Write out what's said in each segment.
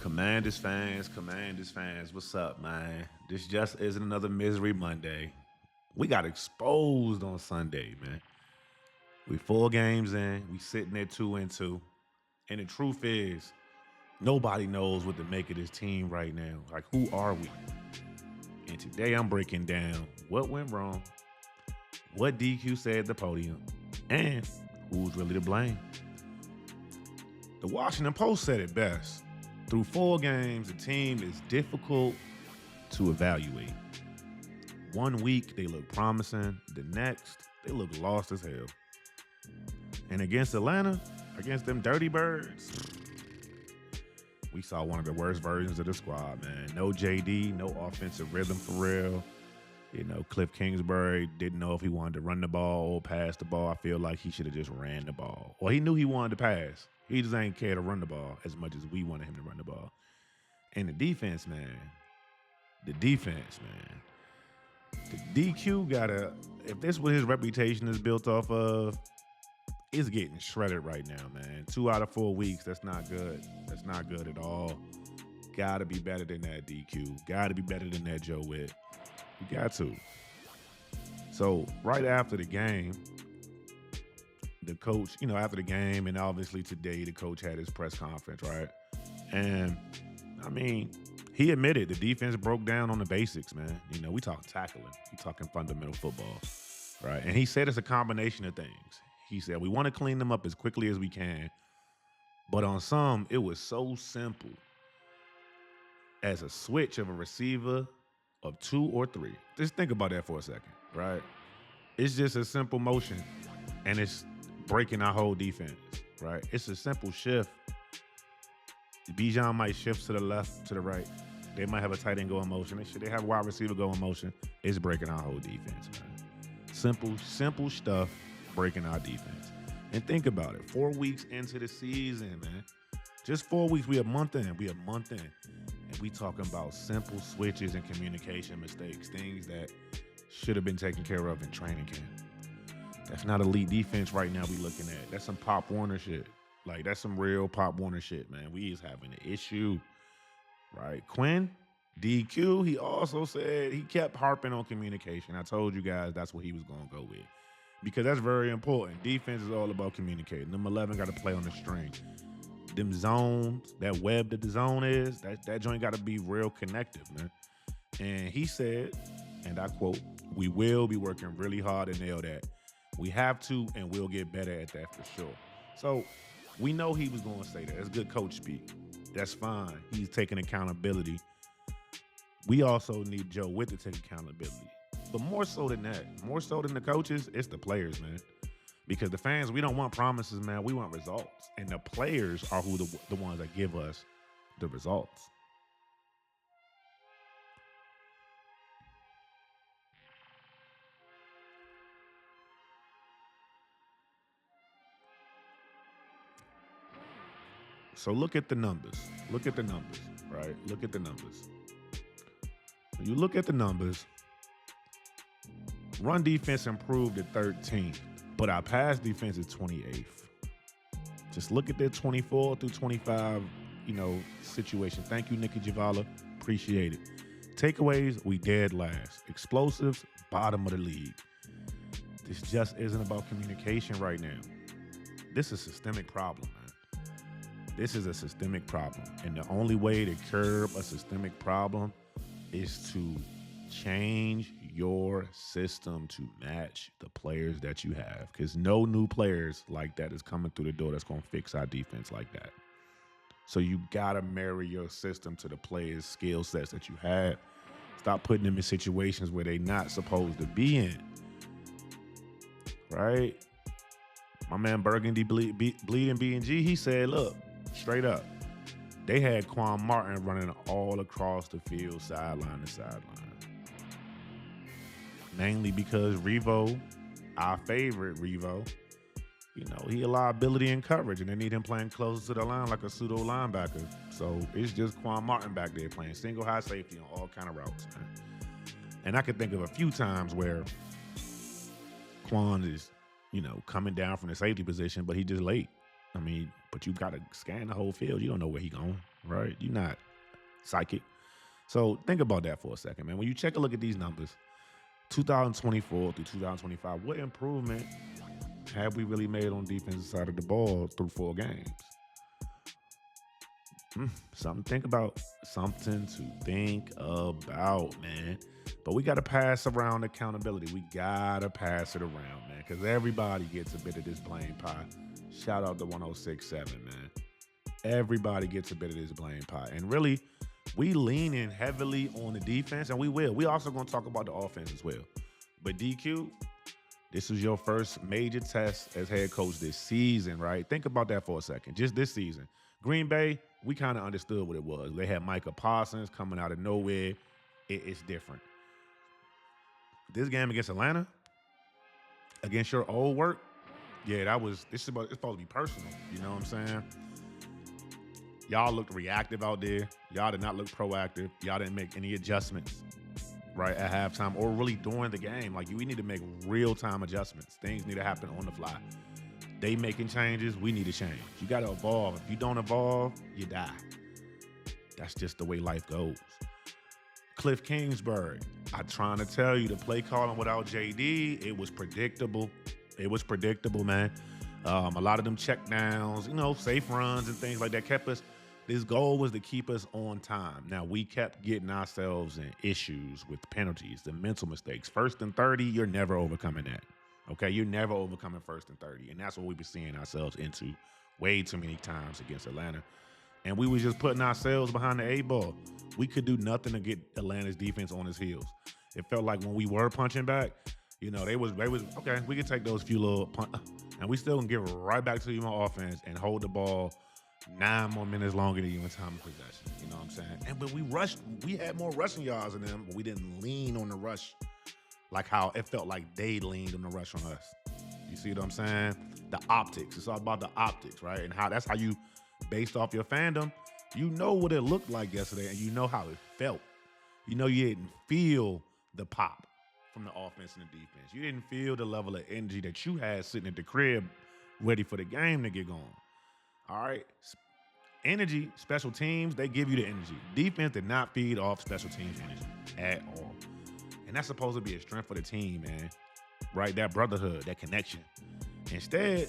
Commanders fans, what's up, man? This just isn't another misery Monday. We got exposed on Sunday, man. We 4 games in, we sitting at 2-2. And the truth is, nobody knows what to make of this team right now. Like, who are we? And today I'm breaking down what went wrong, what DQ said at the podium, and who's really to blame. The Washington Post said it best. Through 4 games, the team is difficult to evaluate. 1 week, they look promising. The next, they look lost as hell. And against Atlanta, against them dirty birds, we saw one of the worst versions of the squad, man. No JD, no offensive rhythm for real. You know, Kliff Kingsbury didn't know if he wanted to run the ball or pass the ball. I feel like he should have just ran the ball. Or he knew he wanted to pass. He just ain't care to run the ball as much as we wanted him to run the ball. And the defense, man. The DQ gotta, if this what his reputation is built off of, it's getting shredded right now, man. 2 out of 4 weeks, that's not good. That's not good at all. Gotta be better than that, DQ. Gotta be better than that, Joe Witt. You got to. So right after the game, the coach, after the game, and obviously today the coach had his press conference, right? And, he admitted the defense broke down on the basics, man. We talking tackling. We talking fundamental football, right? And he said it's a combination of things. He said, we want to clean them up as quickly as we can, but on some, it was so simple as a switch of a receiver of 2 or 3. Just think about that for a second, right? It's just a simple motion, and it's breaking our whole defense, right? It's a simple shift. Bijan might shift to the left, to the right. They might have a tight end go in motion. They have a wide receiver go in motion. It's breaking our whole defense, man. Simple stuff breaking our defense. And think about it. 4 weeks into the season, man. Just 4 weeks. We a month in. And we talking about simple switches and communication mistakes, things that should have been taken care of in training camp. That's not elite defense right now we looking at. That's some Pop Warner shit. Like, that's some real Pop Warner shit, man. We is having an issue, right? Quinn, DQ, he also said he kept harping on communication. I told you guys that's what he was going to go with because that's very important. Defense is all about communicating. Them 11 got to play on the string. Them zones, that web that the zone is, that joint got to be real connective, man. And he said, and I quote, "We will be working really hard to nail that. We have to, and we'll get better at that for sure." So we know he was going to say that. That's good coach speak. That's fine. He's taking accountability. We also need Joe Witt to take accountability. But more so than that, more so than the coaches, it's the players, man. Because the fans, we don't want promises, man. We want results. And the players are who the ones that give us the results. So look at the numbers. Look at the numbers, right? Look at the numbers. When you look at the numbers, run defense improved at 13th, but our pass defense is 28th. Just look at that 24 through 25, situation. Thank you, Nikki Javala. Appreciate it. Takeaways, we dead last. Explosives, bottom of the league. This just isn't about communication right now. This is a systemic problem, man. This is a systemic problem. And the only way to curb a systemic problem is to change your system to match the players that you have. Because no new players like that is coming through the door that's going to fix our defense like that. So you got to marry your system to the players' skill sets that you have. Stop putting them in situations where they're not supposed to be in. Right? My man Burgundy Bleeding B&G, he said, look, straight up, they had Quan Martin running all across the field, sideline to sideline. Mainly because Revo, our favorite Revo, he a liability in coverage, and they need him playing closer to the line like a pseudo linebacker. So it's just Quan Martin back there playing single high safety on all kind of routes, man. And I could think of a few times where Quan is, coming down from the safety position, but he just late. But you got to scan the whole field. You don't know where he going. right? You're not psychic. So think about that for a second, man. When you check a look at these numbers, 2024 through 2025, what improvement have we really made on the defensive side of the ball through 4 games? Something to think about. Something to think about, man. But we got to pass around accountability. We got to pass it around, man, because everybody gets a bit of this blame pie. Shout out to 1067, man. Everybody gets a bit of this blame pie. And really, we lean in heavily on the defense, and we will. We also going to talk about the offense as well. But DQ, this was your first major test as head coach this season, right? Think about that for a second. Just this season. Green Bay, we kind of understood what it was. They had Micah Parsons coming out of nowhere. It's different. This game against Atlanta, against your old work, yeah, it's supposed to be personal. You know what I'm saying? Y'all looked reactive out there. Y'all did not look proactive. Y'all didn't make any adjustments, right, at halftime or really during the game. Like, we need to make real-time adjustments. Things need to happen on the fly. They making changes. We need to change. You got to evolve. If you don't evolve, you die. That's just the way life goes. Kliff Kingsbury, I'm trying to tell you, the play calling without JD, it was predictable. It was predictable, man. A lot of them check downs, safe runs and things like that kept us. This goal was to keep us on time. Now, we kept getting ourselves in issues with penalties, the mental mistakes. 1st and 30, you're never overcoming that. Okay, you're never overcoming 1st and 30. And that's what we've been seeing ourselves into way too many times against Atlanta. And we was just putting ourselves behind the 8-ball. We could do nothing to get Atlanta's defense on his heels. It felt like when we were punching back, they was okay, we could take those few little and we still can give it right back to you on offense and hold the ball 9 more minutes longer than you in time of possession. You know what I'm saying? But we had more rushing yards than them, but we didn't lean on the rush like how it felt like they leaned on the rush on us. You see what I'm saying? The optics. It's all about the optics, right? And that's how you, based off your fandom, you know what it looked like yesterday and you know how it felt. You didn't feel the pop from the offense and the defense. You didn't feel the level of energy that you had sitting at the crib ready for the game to get going. All right? Energy, special teams, they give you the energy. Defense did not feed off special teams energy at all. And that's supposed to be a strength for the team, man. Right? That brotherhood, that connection. Instead,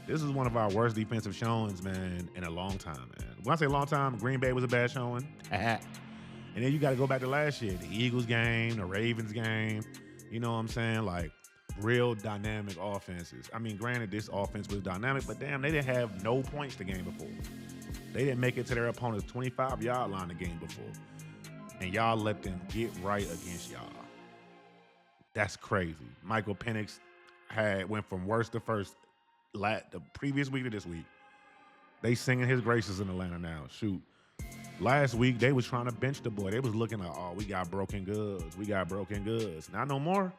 this is one of our worst defensive showings, man, in a long time, man. When I say long time, Green Bay was a bad showing. And then you got to go back to last year, the Eagles game, the Ravens game. You know what I'm saying? Like, real dynamic offenses. I mean, granted, this offense was dynamic, but damn, they didn't have no points the game before. They didn't make it to their opponent's 25-yard line the game before. And y'all let them get right against y'all. That's crazy. Michael Penix went from worst to first the previous week to this week. They singing his graces in Atlanta now. Shoot. Last week, they was trying to bench the boy. They was looking like, we got broken goods. We got broken goods. Not no more.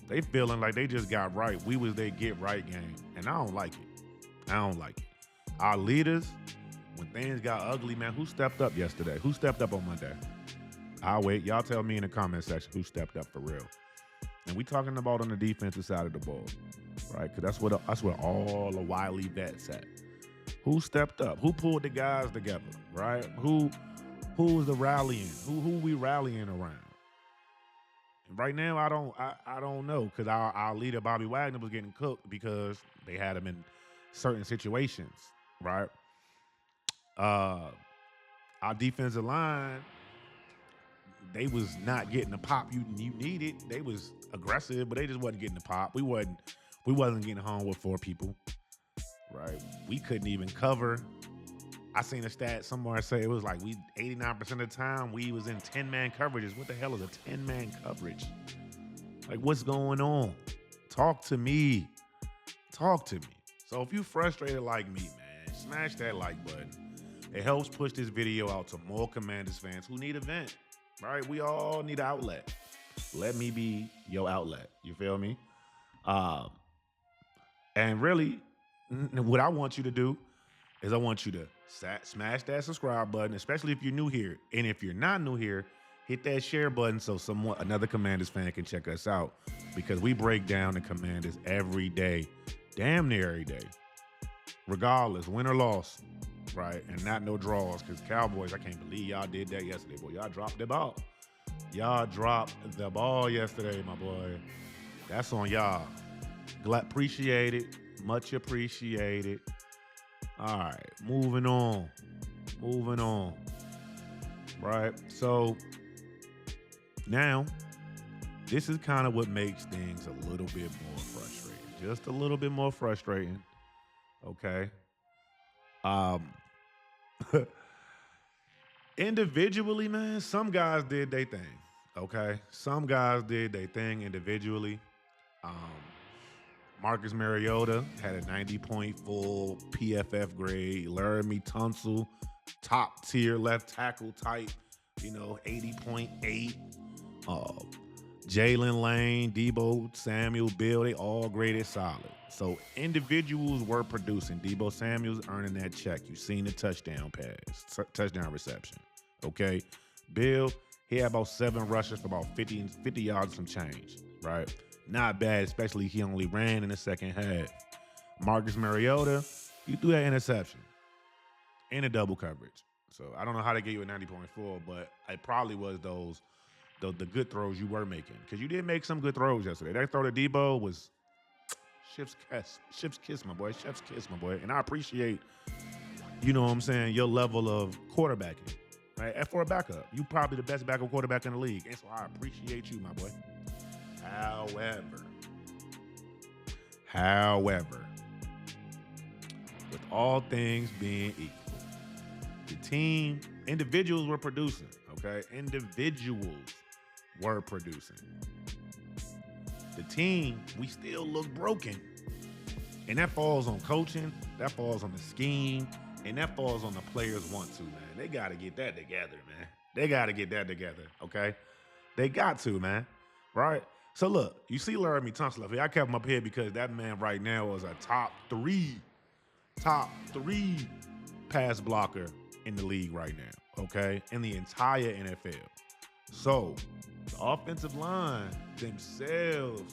They feeling like they just got right. We was their get right game. And I don't like it. Our leaders, when things got ugly, man, who stepped up yesterday? Who stepped up on Monday? I'll wait. Y'all tell me in the comment section who stepped up for real. And we talking about on the defensive side of the ball, right? Because that's where all the wily vets at. Who stepped up? Who pulled the guys together, right? Who was the rallying? Who we rallying around? And right now, I don't know, because our leader Bobby Wagner was getting cooked because they had him in certain situations, right? Our defensive line, they was not getting the pop you needed. They was aggressive, but they just wasn't getting the pop. We wasn't getting home with 4 people. Right, we couldn't even cover. I seen a stat somewhere say it was like 89% of the time we was in 10-man coverages. What the hell is a 10-man coverage? Like, what's going on? Talk to me. So if you frustrated like me, man, smash that like button. It helps push this video out to more Commanders fans who need a vent. Right, we all need an outlet. Let me be your outlet. You feel me? And really, what I want you to do is I want you to smash that subscribe button, especially if you're new here. And if you're not new here, hit that share button so another Commanders fan can check us out, because we break down the Commanders every day, damn near every day, regardless, win or loss. right? And not no draws, because Cowboys, I can't believe y'all did that yesterday, boy. Y'all dropped the ball. Y'all dropped the ball yesterday, my boy. That's on y'all. Appreciate it. Much appreciated. All right, moving on. Moving on. Right? So now, this is kind of what makes things a little bit more frustrating. Just a little bit more frustrating. Okay. Individually, man, some guys did their thing. Okay. Some guys did their thing individually. Um, Marcus Mariota had a 90-point full PFF grade. Laramie Tunsil, top tier left tackle type, 80.8. Jalen Lane, Debo Samuel, Bill, they all graded solid. So individuals were producing. Debo Samuel's earning that check. You've seen the touchdown pass, touchdown reception. Okay. Bill, he had about 7 rushes for about 50 yards some change, right? Not bad, especially he only ran in the second half. Marcus Mariota, you threw that interception in a double coverage. So I don't know how they gave you a 90.4, but it probably was the good throws you were making, because you did make some good throws yesterday. That throw to Debo was chef's kiss, my boy. Chef's kiss, my boy. And I appreciate, your level of quarterbacking, right? And for a backup, you probably the best backup quarterback in the league, and so I appreciate you, my boy. However, with all things being equal, the team, individuals were producing, okay? Individuals were producing. The team, we still look broken. And that falls on coaching, that falls on the scheme, and that falls on the players want to, man. They got to get that together, man. They got to get that together, okay? They got to, man, right? So look, you see Laramie Tunsil up here. I kept him up here because that man right now is a top three pass blocker in the league right now, okay? In the entire NFL. So the offensive line themselves,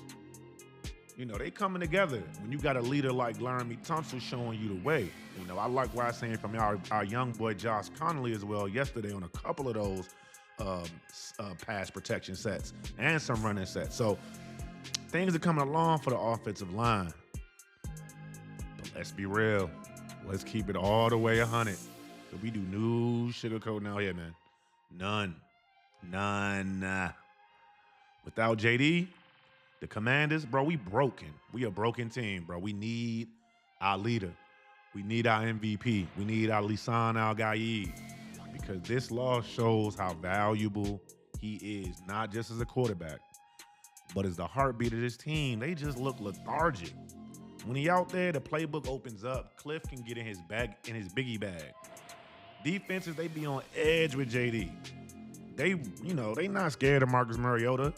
they coming together when you got a leader like Laramie Tunsil showing you the way. I like what I seen from our young boy Josh Connolly as well yesterday on a couple of those pass protection sets and some running sets. So things are coming along for the offensive line. But let's be real. Let's keep it all the way 100. We do no sugarcoating out here, man. None. Without JD, the Commanders, bro, we broken. We a broken team, bro. We need our leader. We need our MVP. We need our Lisan Al-Gaid. Because this loss shows how valuable he is, not just as a quarterback, but as the heartbeat of this team. They just look lethargic. When he out there, the playbook opens up. Kliff can get in his biggie bag. Defenses, they be on edge with JD. They not scared of Marcus Mariota,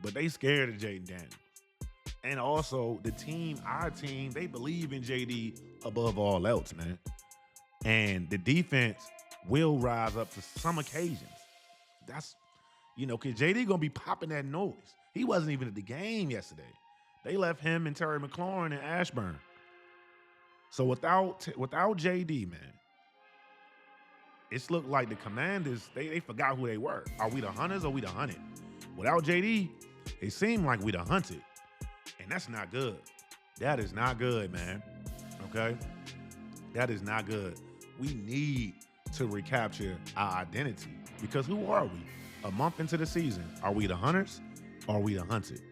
but they scared of Jayden Daniels. And also our team, they believe in JD above all else, man. And the defense will rise up to some occasions. That's, because JD gonna be popping that noise. He wasn't even at the game yesterday. They left him and Terry McLaurin and Ashburn. So without JD, man, it's looked like the Commanders, they forgot who they were. Are we the Hunters or we the hunted? Without JD, it seemed like we the hunted. And that's not good. That is not good, man. Okay? That is not good. We need to recapture our identity. Because who are we? A month into the season, are we the Hunters or are we the hunted?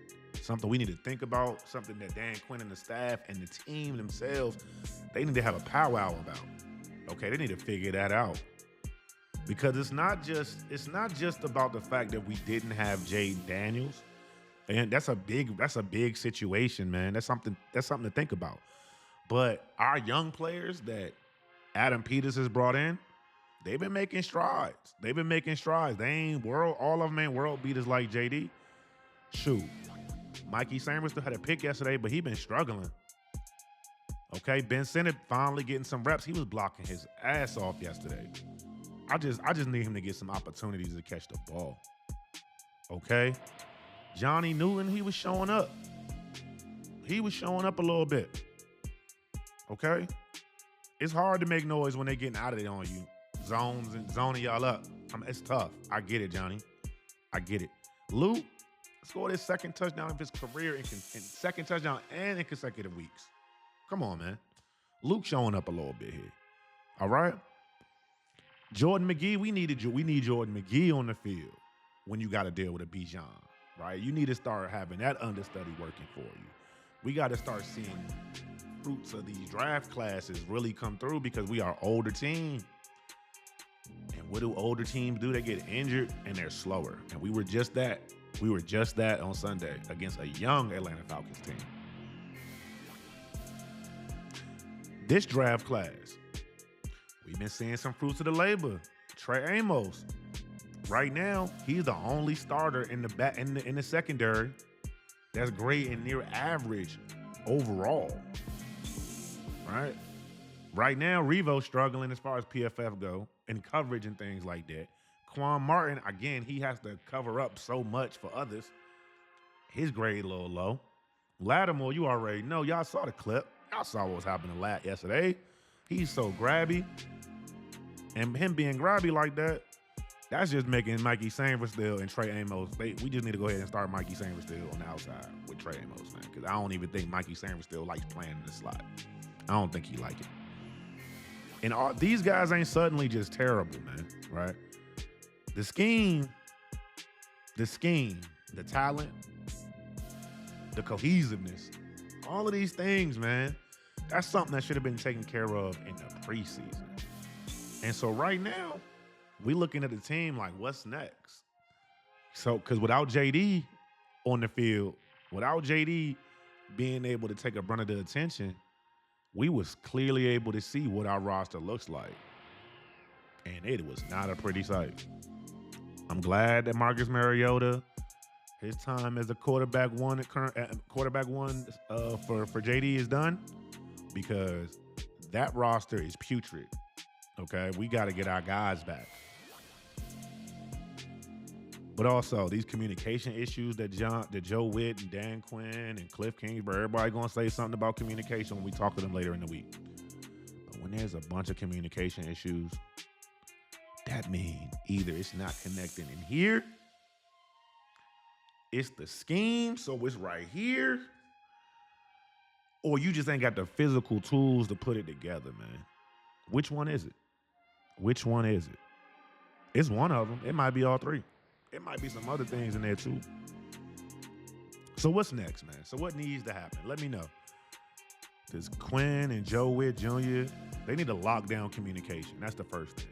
Something we need to think about, something that Dan Quinn and the staff and the team themselves, they need to have a powwow about. Okay, they need to figure that out. Because it's not just about the fact that we didn't have Jayden Daniels. And that's a big situation, man. That's something to think about. But our young players that Adam Peters has brought in, they've been making strides. They ain't all of them ain't world beaters like JD. Shoot. Mikey Sanders still had a pick yesterday, but he been struggling. Okay, Ben Sinnott finally getting some reps. He was blocking his ass off yesterday. I just need him to get some opportunities to catch the ball. Okay? Johnny Newton, he was showing up. He was showing up a little bit. Okay? It's hard to make noise when they getting out of it on you. Zones and zoning y'all up. It's tough. I get it, Johnny. I get it. Luke scored his second touchdown of his career in second touchdown and in consecutive weeks. Come on, man. Luke showing up a little bit here. All right? Jordan McGee, we need Jordan McGee on the field when you got to deal with a Bijan, right? You need to start having that understudy working for you. We got to start seeing fruits of these draft classes really come through because we are older team. And what do older teams do? They get injured and they're slower. And we were just that. We were just that on Sunday against a young Atlanta Falcons team. This draft class, we've been seeing some fruits of the labor. Trey Amos, right now, he's the only starter in the secondary that's great and near average overall. Right? Right now, Revo's struggling as far as PFF go and coverage and things like that. Quan Martin, again, he has to cover up so much for others. His grade a little low. Lattimore, you already know. Y'all saw the clip. Y'all saw what was happening yesterday. He's so grabby. And him being grabby like that, that's just making Mikey Sainristil and Trey Amos. We just need to go ahead and start Mikey Sainristil on the outside with Trey Amos, man. Because I don't even think Mikey Sainristil likes playing in the slot. I don't think he like it. And these guys ain't suddenly just terrible, man, right? The scheme, the talent, the cohesiveness, all of these things, man, that's something that should have been taken care of in the preseason. And so right now, we looking at the team like, what's next? So, because without JD on the field, without JD being able to take a brunt of the attention, we was clearly able to see what our roster looks like. And it was not a pretty sight. I'm glad that Marcus Mariota, his time as a quarterback one for JD is done, because that roster is putrid. Okay, we got to get our guys back. But also these communication issues that Joe Witt and Dan Quinn and Kliff Kingsbury, everybody gonna say something about communication when we talk to them later in the week. But when there's a bunch of communication issues, that means either it's not connecting in here, it's the scheme, so it's right here, or you just ain't got the physical tools to put it together, man. Which one is it? Which one is it? It's one of them. It might be all three. It might be some other things in there too. So what's next, man? So what needs to happen? Let me know. Does Quinn and Joe Witt Jr., they need to lock down communication. That's the first thing.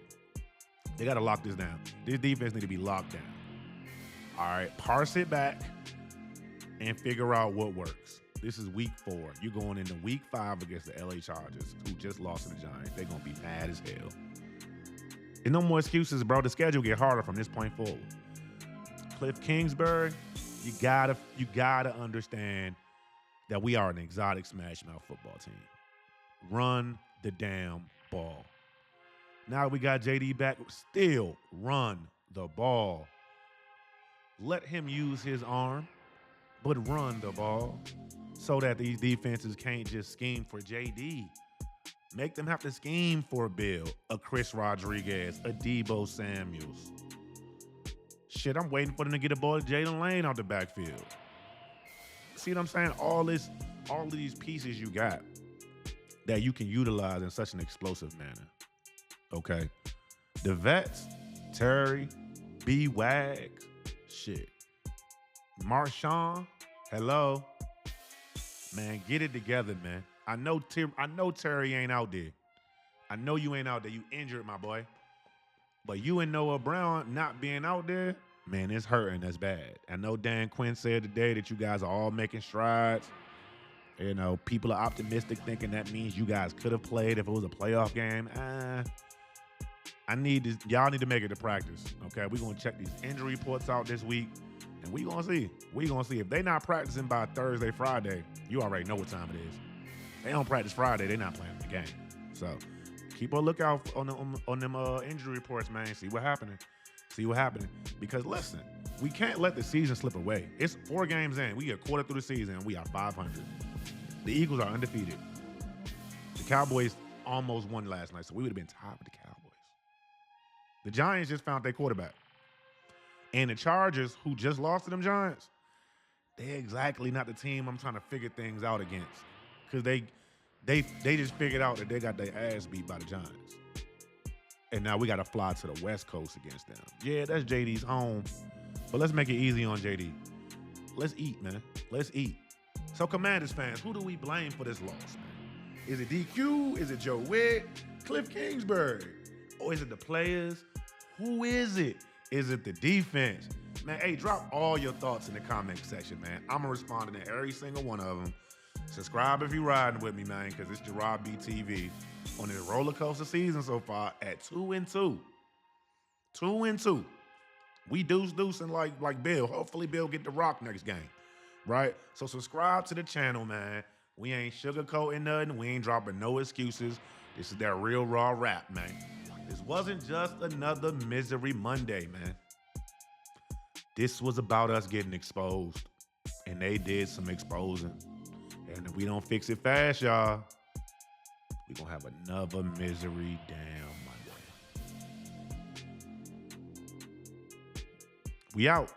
They got to lock this down. This defense need to be locked down. All right, parse it back and figure out what works. This is week 4. You're going into week 5 against the LA Chargers, who just lost to the Giants. They're going to be mad as hell. There's no more excuses, bro. The schedule get harder from this point forward. Kliff Kingsbury, you gotta understand that we are an exotic smash mouth football team. Run the damn ball. Now we got JD back. Still run the ball. Let him use his arm, but run the ball so that these defenses can't just scheme for JD. Make them have to scheme for a Bill, a Chris Rodriguez, a Deebo Samuels. Shit, I'm waiting for them to get a ball to Jayden Lane out the backfield. See what I'm saying? All of these pieces you got that you can utilize in such an explosive manner. Okay? The vets, Terry, B. Wags, shit. Marshawn, hello. Man, get it together, man. I know Terry ain't out there. I know you ain't out there. You injured, my boy. But you and Noah Brown not being out there, man, it's hurting. That's bad. I know Dan Quinn said today that you guys are all making strides. You know, people are optimistic, thinking that means you guys could have played if it was a playoff game. Y'all need to make it to practice. Okay, we're gonna check these injury reports out this week, and we gonna see. If they not practicing by Thursday, Friday, you already know what time it is. They don't practice Friday, they not playing the game. So keep a lookout on them injury reports, man. See what's happening. Because listen, we can't let the season slip away. It's 4 games in. We get a quarter through the season, and we are 500. The Eagles are undefeated. The Cowboys almost won last night, so we would have been tied with the Cowboys. The Giants just found their quarterback. And the Chargers, who just lost to them Giants, they're exactly not the team I'm trying to figure things out against. Because they just figured out that they got their ass beat by the Giants. And now we got to fly to the West Coast against them. Yeah, that's JD's home. But let's make it easy on JD. Let's eat, man. Let's eat. So, Commanders fans, who do we blame for this loss, man? Is it DQ? Is it Joe Witt? Kliff Kingsbury? Or is it the players? Who is it? Is it the defense? Man, hey, drop all your thoughts in the comment section, man. I'm going to respond to every single one of them. Subscribe if you're riding with me, man, because it's Gerard B. TV on the roller coaster season so far at 2-2. 2-2. We deucing like Bill. Hopefully Bill get the rock next game, right? So subscribe to the channel, man. We ain't sugarcoating nothing. We ain't dropping no excuses. This is that real raw rap, man. This wasn't just another Misery Monday, man. This was about us getting exposed, and they did some exposing. And if we don't fix it fast, y'all, we're going to have another Misery damn Monday. We out.